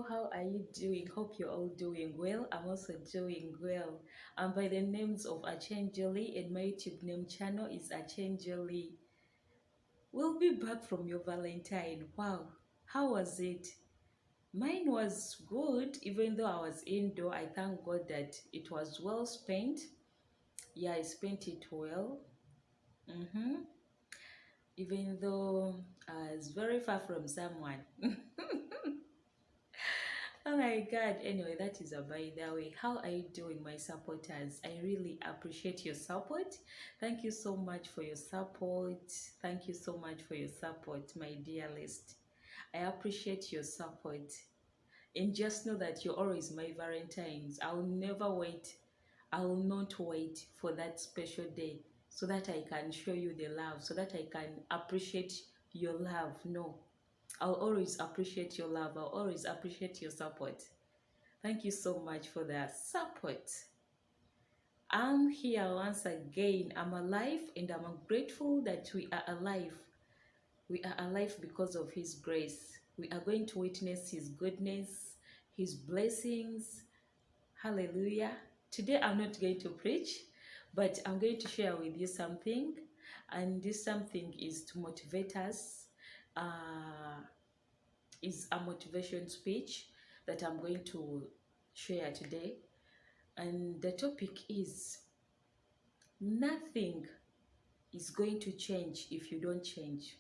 how are you doing? Hope you're all doing well. I'm also doing well. I'm by the names of ACHIENG JOLLY, and my YouTube name channel is ACHIENG JOLLY. We'll be back from your Valentine. Wow, how was it? Mine was good, even though I was indoor. I thank God that it was well spent. Yeah, I spent it well. Mm-hmm. Even though I was very far from someone. Oh my God. Anyway, that is a by the way. How are you doing, my supporters? I really appreciate your support. Thank you so much for your support. Thank you so much for your support, my dear list. I appreciate your support. And just know that you're always my Valentines. I'll never wait. I will not wait for that special day so that I can show you the love, so that I can appreciate your love. No, I'll always appreciate your love. I'll always appreciate your support. Thank you so much for that support. I'm here once again. I'm alive and I'm grateful that we are alive. We are alive because of His grace. We are going to witness His goodness, His blessings. Hallelujah. Today I'm not going to preach, but I'm going to share with you something. And this something is to motivate us. Is a motivation speech that I'm going to share today. And the topic is nothing is going to change if you don't change.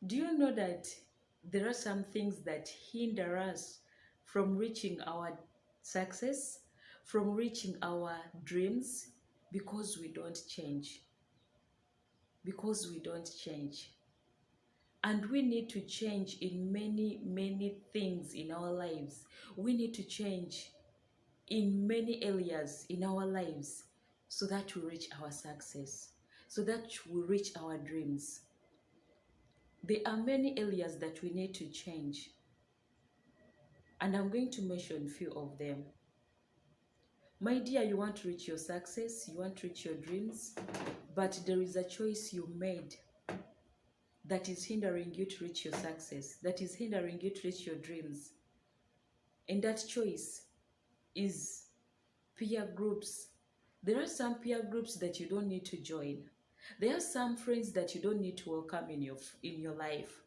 Do you know that there are some things that hinder us from reaching our success, from reaching our dreams, because we don't change? Because we don't change. And we need to change in many, many things in our lives. We need to change in many areas in our lives so that we reach our success, so that we reach our dreams. There are many areas that we need to change, and I'm going to mention a few of them. My dear, you want to reach your success, you want to reach your dreams, but there is a choice you made that is hindering you to reach your success, that is hindering you to reach your dreams. And that choice is peer groups. There are some peer groups that you don't need to join. There are some friends that you don't need to welcome in your life.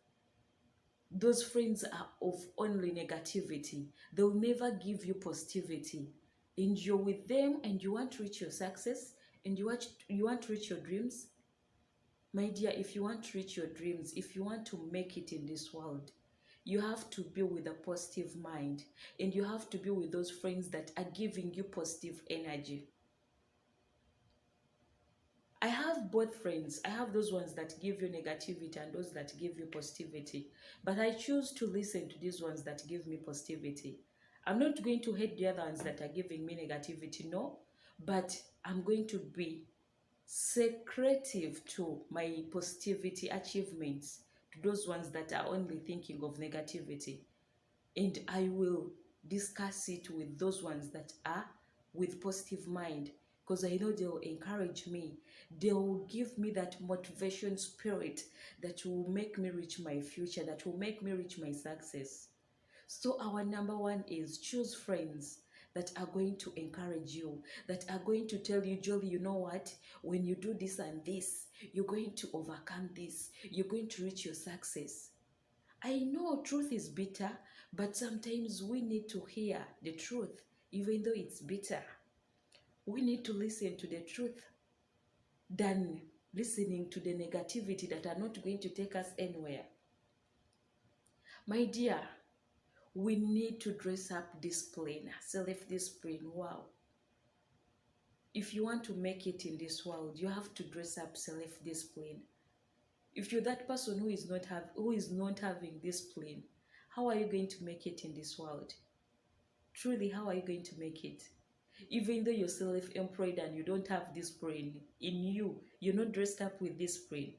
Those friends are of only negativity. They'll never give you positivity. And you're with them and you want to reach your success and you want to reach your dreams. My dear, if you want to reach your dreams, if you want to make it in this world, you have to be with a positive mind, and you have to be with those friends that are giving you positive energy. I have both friends. I have those ones that give you negativity and those that give you positivity. But I choose to listen to these ones that give me positivity. I'm not going to hate the other ones that are giving me negativity, no. But I'm going to be secretive to my positivity achievements, to those ones that are only thinking of negativity. And I will discuss it with those ones that are with positive mind, because I know they'll encourage me. They'll give me that motivation spirit that will make me reach my future, that will make me reach my success. So our number one is choose friends that are going to encourage you, that are going to tell you, Jolly, you know what? When you do this and this, you're going to overcome this. You're going to reach your success. I know truth is bitter, but sometimes we need to hear the truth, even though it's bitter. We need to listen to the truth than listening to the negativity that are not going to take us anywhere. My dear, we need to dress up discipline, self-discipline. Wow. If you want to make it in this world, you have to dress up self-discipline. If you're that person who is not having discipline, how are you going to make it in this world? Truly, how are you going to make it? Even though you're self-employed and you don't have discipline in you, you're not dressed up with discipline.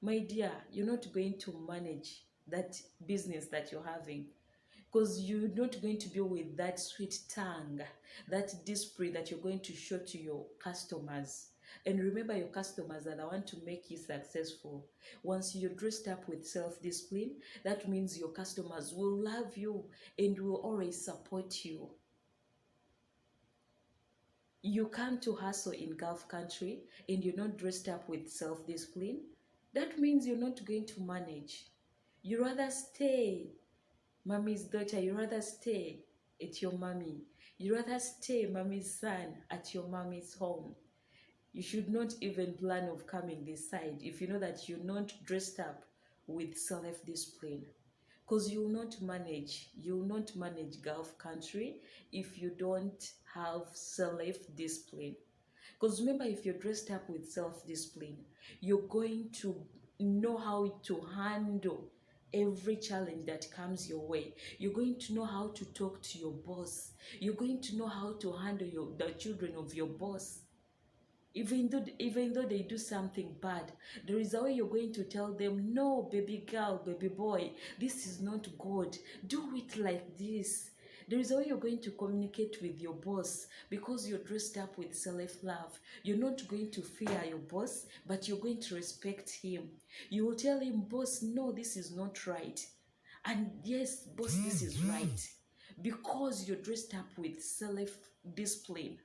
My dear, you're not going to manage that business that you're having, because you're not going to be with that sweet tongue, that display that you're going to show to your customers, And remember, your customers are the one to make you successful. Once you're dressed up with self-discipline, that means your customers will love you and will always support you. You come to hustle in Gulf country and you're not dressed up with self-discipline, that means you're not going to manage. You rather stay mommy's daughter, you rather stay at your mommy. You rather stay mommy's son at your mommy's home. You should not even plan of coming this side if you know that you're not dressed up with self-discipline. Because you will not manage Gulf country if you don't have self-discipline. Because remember, if you're dressed up with self-discipline, you're going to know how to handle every challenge that comes your way. You're going to know how to talk to your boss. You're going to know how to handle the children of your boss. Even though they do something bad, there is a way you're going to tell them, no, baby girl, baby boy, this is not good. Do it like this. There is a way you're going to communicate with your boss because you're dressed up with self-love. You're not going to fear your boss, but you're going to respect him. You will tell him, boss, no, this is not right. And yes, boss, this is right. Because you're dressed up with self-discipline.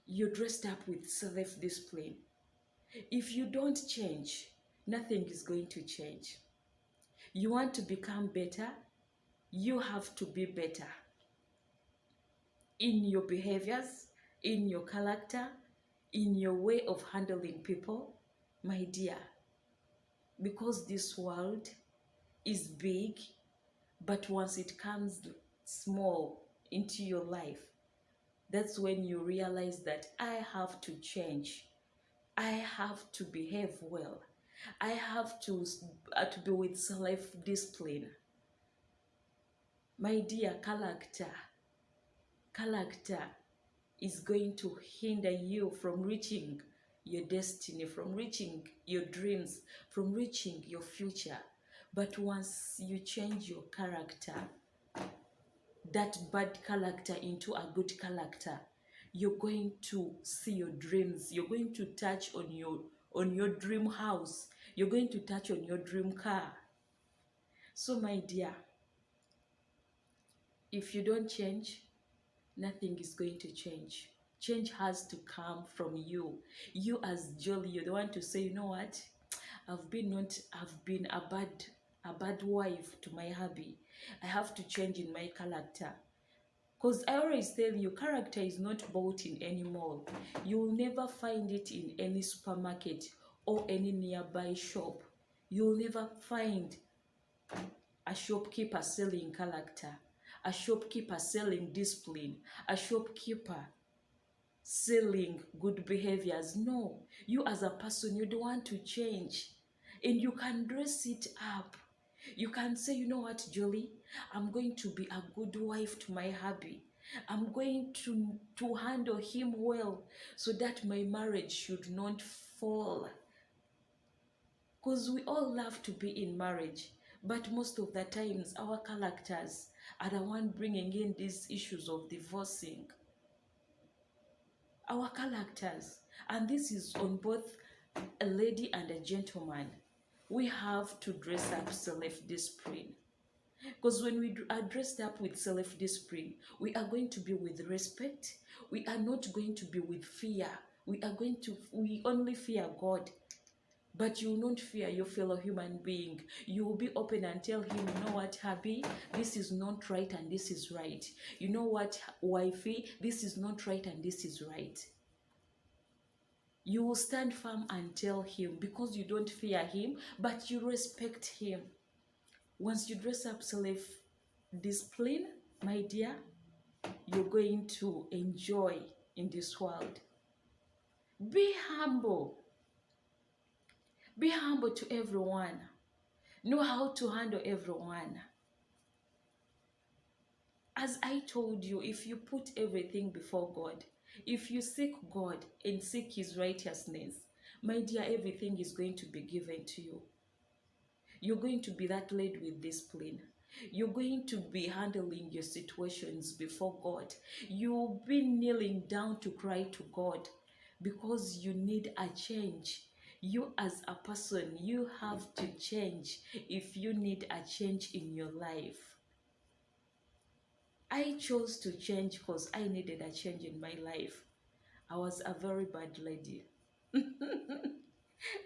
You're dressed up with self-discipline. If you don't change, nothing is going to change. You want to become better, you have to be better in your behaviors, in your character, in your way of handling people, my dear. Because this world is big, but once it comes small into your life, that's when you realize that I have to change. I have to behave well. I have to be with self-discipline. My dear, character is going to hinder you from reaching your destiny, from reaching your dreams, from reaching your future. But once you change your character, that bad character into a good character, you're going to see your dreams. You're going to touch on your dream house. You're going to touch on your dream car. So my dear, if you don't change, nothing is going to change. Change has to come from you. You as Jolly, you're the one to say, you know what? I've been a bad wife to my hubby. I have to change in my character. Because I always tell you, character is not bought in any mall. You will never find it in any supermarket or any nearby shop. You will never find a shopkeeper selling character, a shopkeeper selling discipline, a shopkeeper selling good behaviors. No, you as a person, you don't want to change. And you can dress it up. You can say, you know what, Jolly, I'm going to be a good wife to my hubby. I'm going to handle him well so that my marriage should not fall. Because we all love to be in marriage, but most of the times our characters are the one bringing in these issues of divorcing. Our characters, and this is on both a lady and a gentleman. We have to dress up self-discipline. Because when we are dressed up with self-discipline, we are going to be with respect. We are not going to be with fear. We only fear God. But you will not fear your fellow human being. You will be open and tell him, you know what, hubby, this is not right and this is right. You know what, wifey, this is not right and this is right. You will stand firm and tell him because you don't fear him, but you respect him. Once you dress up self-discipline, my dear, you're going to enjoy in this world. Be humble. Be humble to everyone. Know how to handle everyone. As I told you, if you put everything before God, if you seek God and seek His righteousness, my dear, everything is going to be given to you. You're going to be that led with discipline. You're going to be handling your situations before God. You'll be kneeling down to cry to God because you need a change. You as a person, you have to change if you need a change in your life. I chose to change because I needed a change in my life. I was a very bad lady.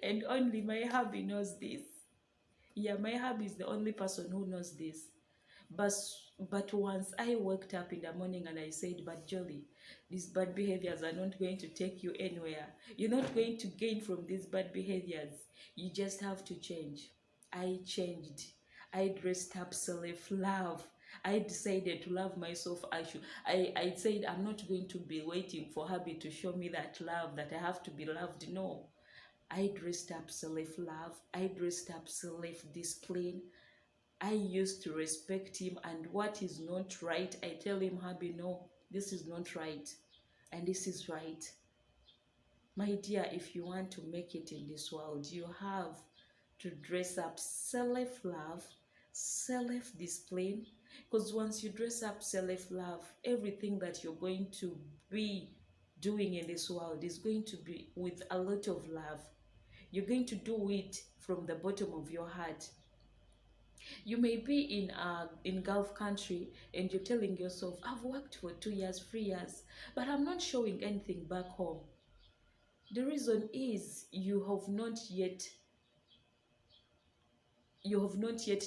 And only my hubby knows this. Yeah, my hubby is the only person who knows this. But but once I woke up in the morning and I said, "But Jolly, these bad behaviors are not going to take you anywhere. You're not going to gain from these bad behaviors. You just have to change." I changed. I dressed up self-love. I decided to love myself. I said I'm not going to be waiting for hubby to show me that love, that I have to be loved. No. I dressed up self-love. I dressed up self-discipline. I used to respect him, and what is not right, I tell him, hubby, no, this is not right, and this is right. My dear, if you want to make it in this world, you have to dress up self-love, self-discipline, because once you dress up self-love, everything that you're going to be doing in this world is going to be with a lot of love. You're going to do it from the bottom of your heart. You may be in Gulf country and you're telling yourself, I've worked for 2 years, 3 years, but I'm not showing anything back home. The reason is you have not yet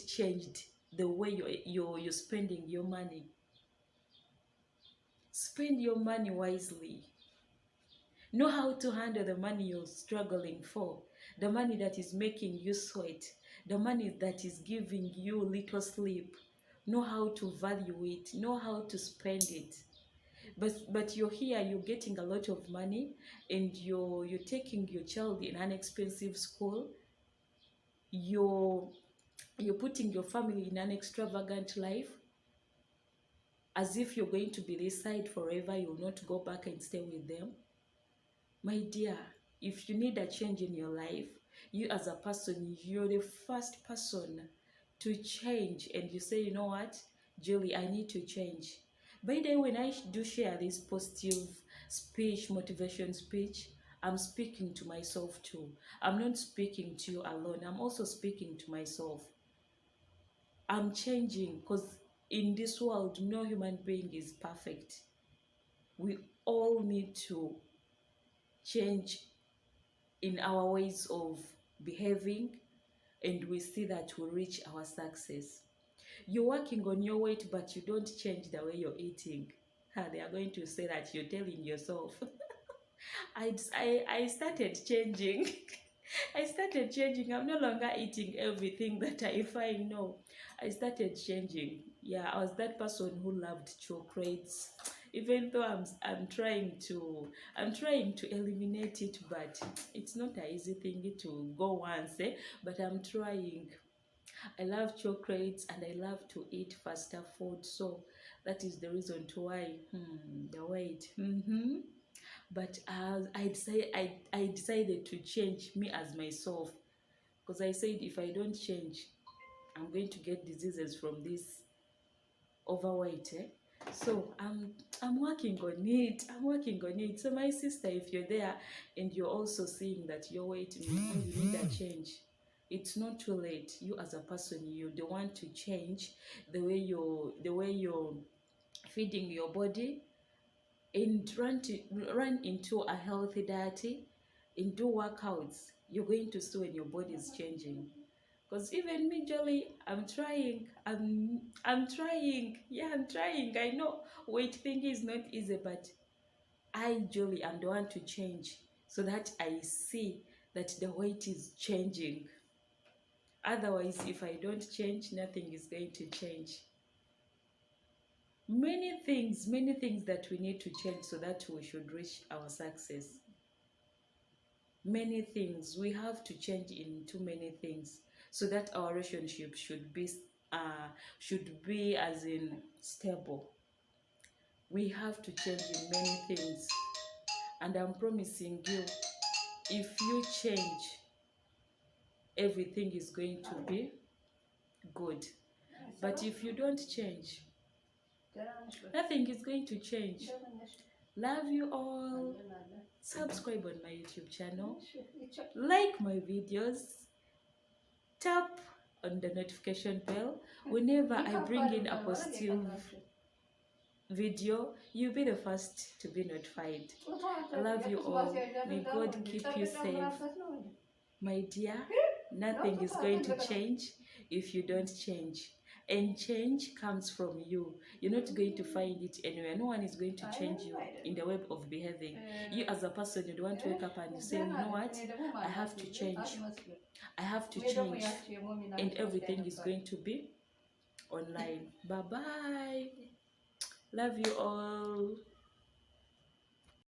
changed the way you're spending your money. Spend your money wisely. Know how to handle the money you're struggling for, the money that is making you sweat, the money that is giving you little sleep. Know how to value it, know how to spend it. But you're here, you're getting a lot of money, and you're taking your child in an expensive school. You're putting your family in an extravagant life, as if you're going to be this side forever, you'll not go back and stay with them. My dear, if you need a change in your life, you as a person, you're the first person to change, and you say, you know what, Julie, I need to change. By the way, when I do share this positive speech, motivation speech, I'm speaking to myself too. I'm not speaking to you alone. I'm also speaking to myself. I'm changing because in this world, no human being is perfect. We all need to change in our ways of behaving, and we see that we reach our success. You're working on your weight, but you don't change the way you're eating. They are going to say that you're telling yourself. I started changing. I started changing. I'm no longer eating everything that I find. No, I started changing. Yeah, I was that person who loved chocolates. Even though I'm trying to eliminate it, but it's not an easy thing to go once, but I'm trying. I love chocolates and I love to eat faster food, so that is the reason to why the weight. But I decided to change me as myself, because I said if I don't change, I'm going to get diseases from this overweight. So I'm working on it. I'm working on it. So my sister, if you're there and you're also seeing that your weight, you need a change, it's not too late. You as a person, you don't want to change the way you're feeding your body, and run into a healthy diet and do workouts. You're going to see when your body is changing. Because even me, Jolly, I'm trying. I'm trying. Yeah, I'm trying. I know weight thing is not easy, but I, Jolly, am the one to change so that I see that the weight is changing. Otherwise, if I don't change, nothing is going to change. Many things that we need to change so that we should reach our success. Many things. We have to change into many things so that our relationship should be as in stable. We have to change in many things. And I'm promising you, if you change, everything is going to be good. But if you don't change, nothing is going to change. Love you all. Subscribe on my YouTube channel. Like my videos. Tap on the notification bell. Whenever I bring in a positive video, you'll be the first to be notified. I love you all. May God keep you safe. My dear, nothing is going to change if you don't change. And change comes from you. You're not going to find it anywhere. No one is going to change you in the way of behaving. You as a person, you want to wake up and you say, you know what? I have to change. I have to change. And everything is going to be online. Bye-bye. Love you all.